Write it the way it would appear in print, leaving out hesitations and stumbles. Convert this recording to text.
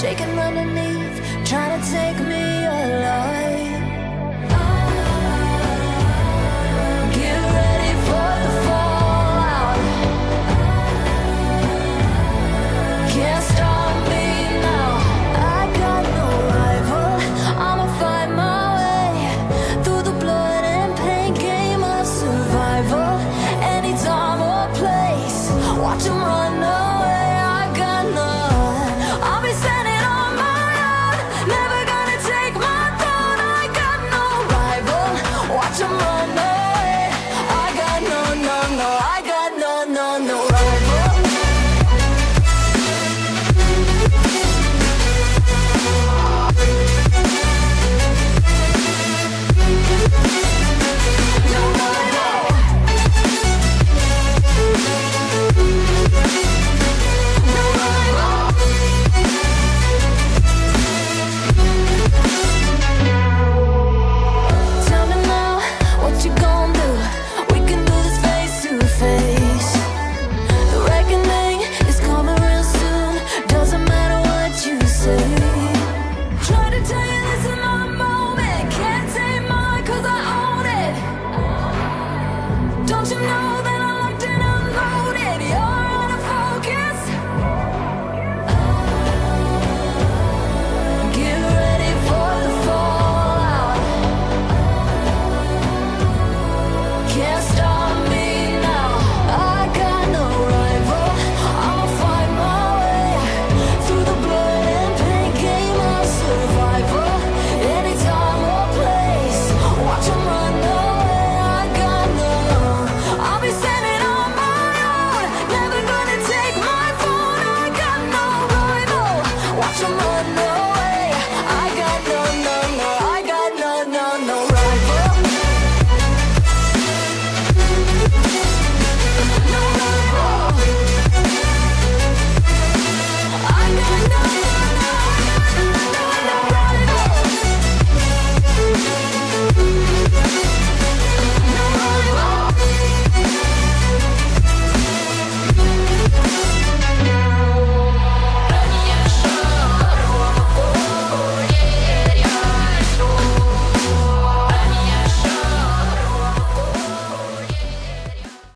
shaking underneath, trying to take me alive. Get ready for the fallout. Can't stop me now. I got no rival. I'ma find my way through the blood and pain game of survival. Any time or place, watch 'em run away. I got none. I'll be standing on my own, never gonna take my throne. I got no rival. Watch 'em run away. I got no, no, no. I got no, no, no rival. No rival. No rival. Tell me now, what you gon' do? We can do this face to face. The reckoning is coming real soon. Doesn't matter what you say. Try to tell you this is my moment. Can't take mine 'cause I own it. Don't you know